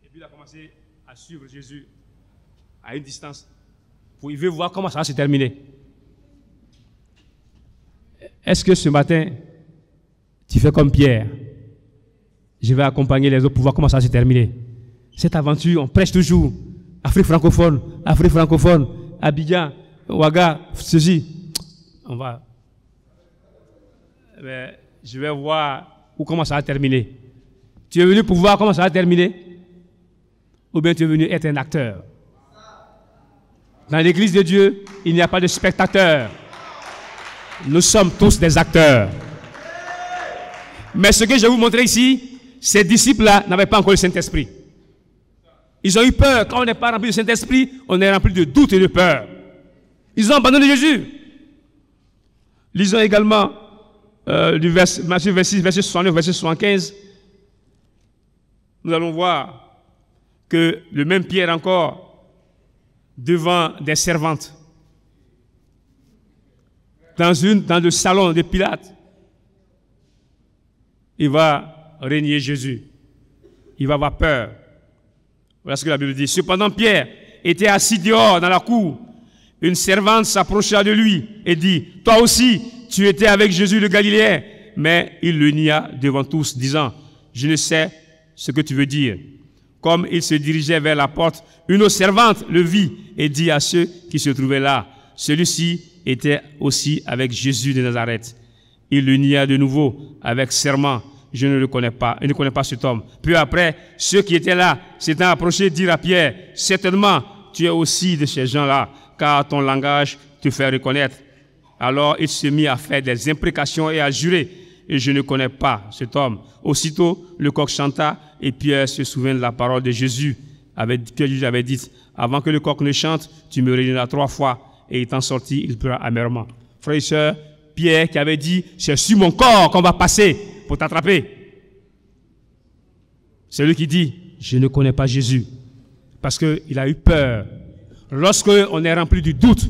Et puis il a commencé à suivre Jésus à une distance. Il veut voir comment ça va se terminer. Est-ce que ce matin, tu fais comme Pierre? Je vais accompagner les autres pour voir comment ça va se terminer. Cette aventure, on prêche toujours. Afrique francophone, Abidjan, Ouaga, ceci. On va. Mais je vais voir comment ça va terminer. Tu es venu pour voir comment ça va terminer? Ou bien tu es venu être un acteur? Dans l'église de Dieu, il n'y a pas de spectateurs. Nous sommes tous des acteurs. Mais ce que je vais vous montrer ici, ces disciples-là n'avaient pas encore le Saint-Esprit. Ils ont eu peur. Quand on n'est pas rempli du Saint-Esprit, on est rempli de doute et de peur. Ils ont abandonné Jésus. Lisons également du Matthieu 26, verset 69, verset 75. Nous allons voir que le même Pierre encore, devant des servantes, dans le salon de Pilate, il va régner Jésus. Il va avoir peur. Voilà ce que la Bible dit. Cependant, Pierre était assis dehors dans la cour. Une servante s'approcha de lui et dit, « Toi aussi, tu étais avec Jésus le Galiléen. » Mais il le nia devant tous, disant, « Je ne sais ce que tu veux dire. » Comme il se dirigeait vers la porte, une autre servante le vit et dit à ceux qui se trouvaient là, « Celui-ci était aussi avec Jésus de Nazareth. » Il le nia de nouveau avec serment. « Je ne le connais pas, je ne connais pas cet homme. » Puis après, ceux qui étaient là s'étant approchés dirent à Pierre, « Certainement, tu es aussi de ces gens-là, car ton langage te fait reconnaître. » Alors il se mit à faire des imprécations et à jurer, « Et je ne connais pas cet homme. » Aussitôt, le coq chanta et Pierre se souvint de la parole de Jésus. Que Jésus avait dit, « Avant que le coq ne chante, tu me renieras 3 fois. » Et étant sorti, il pleura amèrement. Frères et sœurs, Pierre qui avait dit, « C'est sur mon corps qu'on va passer pour t'attraper. » C'est lui qui dit, « Je ne connais pas Jésus. » Parce qu'il a eu peur. Lorsqu'on est rempli du doute,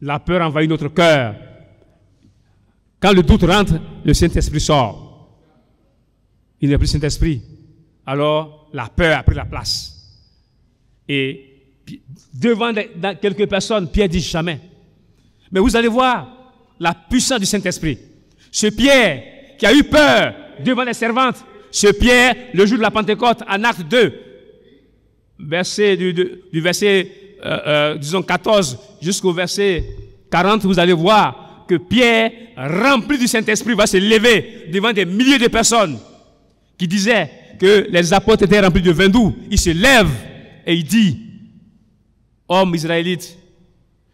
la peur envahit notre cœur. Quand le doute rentre, le Saint-Esprit sort. Il n'y a plus le Saint-Esprit. Alors, la peur a pris la place. Et devant quelques personnes, Pierre dit jamais. Mais vous allez voir la puissance du Saint-Esprit. Ce Pierre qui a eu peur devant les servantes, ce Pierre, le jour de la Pentecôte, en Acte 2, du verset, disons 14 jusqu'au verset 40, vous allez voir que Pierre, rempli du Saint-Esprit, va se lever devant des milliers de personnes qui disaient que les apôtres étaient remplis de vin doux. Il se lève et il dit, hommes israélites,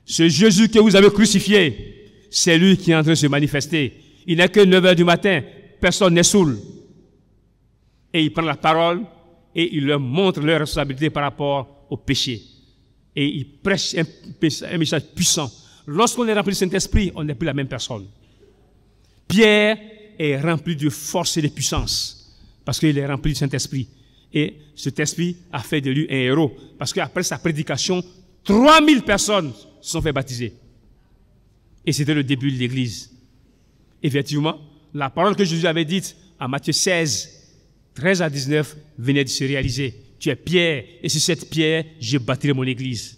ce Jésus que vous avez crucifié, c'est lui qui est en train de se manifester. Il n'est que 9 heures du matin, personne n'est saoul. Et il prend la parole et il leur montre leur responsabilité par rapport au péché. Et il prêche un message puissant. Lorsqu'on est rempli du Saint-Esprit, on n'est plus la même personne. Pierre est rempli de force et de puissance parce qu'il est rempli du Saint-Esprit. Et cet esprit a fait de lui un héros parce qu'après sa prédication, 3000 personnes se sont fait baptiser. Et c'était le début de l'Église. Effectivement, la parole que Jésus avait dite en Matthieu 16, 13 à 19 venait de se réaliser. Tu es Pierre, et sur cette pierre, je bâtirai mon Église.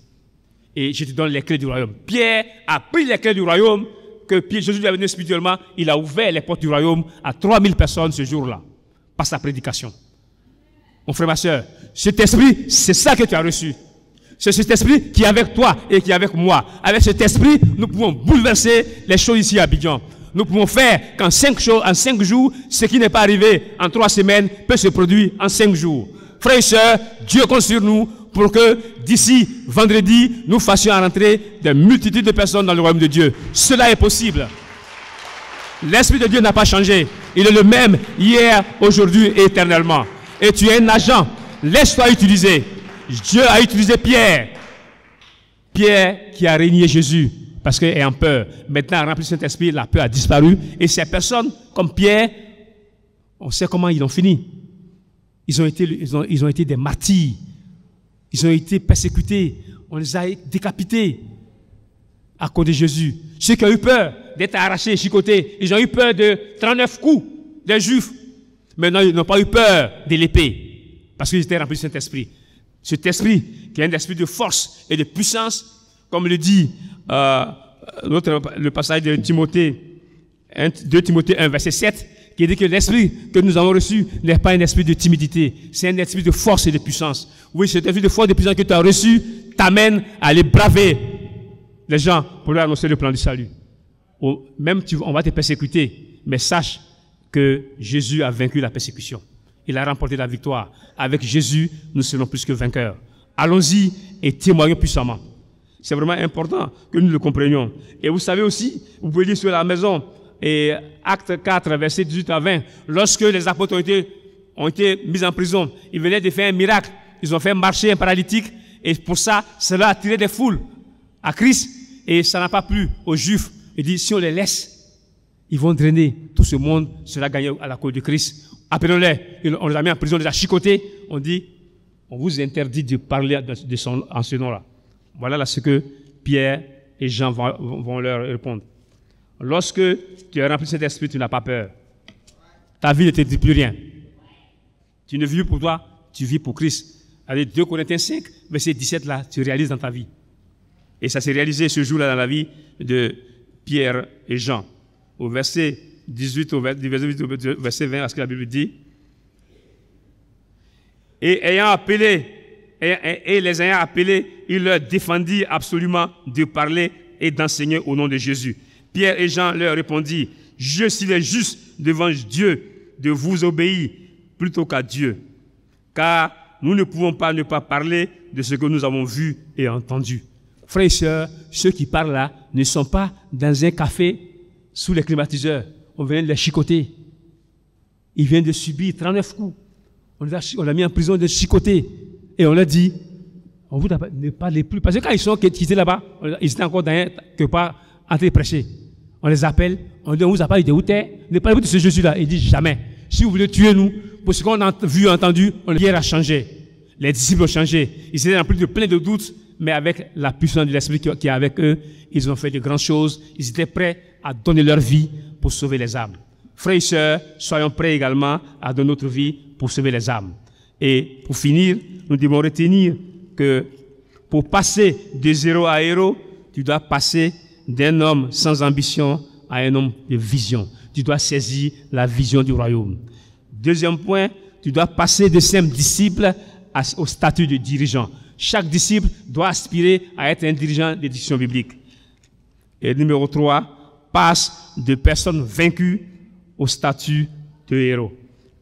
Et je te donne les clés du royaume. Pierre a pris les clés du royaume que Jésus lui avait donné spirituellement. Il a ouvert les portes du royaume à 3000 personnes ce jour-là, par sa prédication. Mon frère, ma soeur, cet esprit, c'est ça que tu as reçu. C'est cet esprit qui est avec toi et qui est avec moi. Avec cet esprit, nous pouvons bouleverser les choses ici à Abidjan. Nous pouvons faire qu'en 5 jours, ce qui n'est pas arrivé en 3 semaines peut se produire en 5 jours. Frères et sœurs, Dieu compte sur nous pour que d'ici vendredi, nous fassions rentrer des multitudes de personnes dans le royaume de Dieu. Cela est possible. L'Esprit de Dieu n'a pas changé. Il est le même hier, aujourd'hui et éternellement. Et tu es un agent. Laisse-toi utiliser. Dieu a utilisé Pierre. Pierre qui a régné Jésus parce qu'il est en peur. Maintenant, rempli de Saint-Esprit, la peur a disparu. Et ces personnes, comme Pierre, on sait comment ils ont fini. Ils ont été des martyrs. Ils ont été persécutés. On les a décapités à cause de Jésus. Ceux qui ont eu peur d'être arrachés, chicotés, ils ont eu peur de 39 coups des Juifs. Maintenant, ils n'ont pas eu peur de l'épée parce qu'ils étaient remplis du Saint-Esprit. Cet esprit qui est un esprit de force et de puissance, comme le dit le passage de Timothée, 2 Timothée 1, verset 7, qui dit que l'esprit que nous avons reçu n'est pas un esprit de timidité, c'est un esprit de force et de puissance. Oui, cet esprit de force et de puissance que tu as reçu t'amène à aller braver les gens pour leur annoncer le plan du salut. Même on va te persécuter, mais sache que Jésus a vaincu la persécution. Il a remporté la victoire. Avec Jésus, nous serons plus que vainqueurs. Allons-y et témoignons puissamment. C'est vraiment important que nous le comprenions. Et vous savez aussi, vous pouvez lire sur la maison, et Acte 4, verset 18 à 20, lorsque les apôtres ont été mis en prison, ils venaient de faire un miracle. Ils ont fait marcher un paralytique, et pour ça, cela a attiré des foules à Christ, et ça n'a pas plu aux Juifs. Il dit, si on les laisse, ils vont drainer tout ce monde, cela gagné à la cause de Christ. Appelons-les, on les a mis en prison, on les a chicotés, on dit, on vous interdit de parler en ce nom-là. Voilà ce que Pierre et Jean vont leur répondre. Lorsque tu es rempli de cet esprit, tu n'as pas peur. Ta vie ne te dit plus rien. Tu ne vis plus pour toi, tu vis pour Christ. Allez, 2 Corinthiens 5, verset 17, là, tu réalises dans ta vie. Et ça s'est réalisé ce jour-là dans la vie de Pierre et Jean. Au verset 18, au verset 20, à ce que la Bible dit. Et les ayant appelés, il leur défendit absolument de parler et d'enseigner au nom de Jésus. Pierre et Jean leur répondirent, je suis juste devant Dieu de vous obéir plutôt qu'à Dieu, car nous ne pouvons pas ne pas parler de ce que nous avons vu et entendu. Frères et sœurs, ceux qui parlent là ne sont pas dans un café sous les climatiseurs. On vient de les chicoter. Ils viennent de subir 39 coups. On l'a mis en prison de chicoter. Et on leur dit, on vous ne parlez plus. Parce que quand ils sont quittés là-bas, ils étaient encore quelque part en train de prêcher. On les appelle, on dit, on vous a pas dit où t'es, ne parlez plus de ce Jésus-là. Il dit, jamais. Si vous voulez tuer nous, pour ce qu'on a vu et entendu, Pierre a changé. Les disciples ont changé. Ils étaient remplis de plein de doutes, mais avec la puissance de l'Esprit qui est avec eux, ils ont fait de grandes choses. Ils étaient prêts à donner leur vie pour sauver les âmes. Frères et sœurs, soyons prêts également à donner notre vie pour sauver les âmes. Et pour finir, nous devons retenir que pour passer de zéro à héros, tu dois passer d'un homme sans ambition à un homme de vision. Tu dois saisir la vision du royaume. Deuxième point, tu dois passer de simple disciple au statut de dirigeant. Chaque disciple doit aspirer à être un dirigeant d'édition biblique. Et numéro 3, passe de personnes vaincues au statut de héros.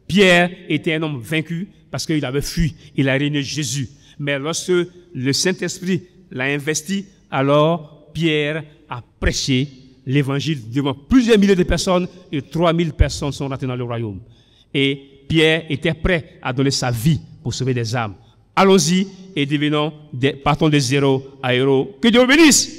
Pierre était un homme vaincu parce qu'il avait fui, il a régné Jésus. Mais lorsque le Saint-Esprit l'a investi, alors Pierre a prêché l'évangile devant plusieurs milliers de personnes et 3000 personnes sont rentrées dans le royaume. Et Pierre était prêt à donner sa vie pour sauver des âmes. Allons-y et partons de zéro à héros. Que Dieu vous bénisse!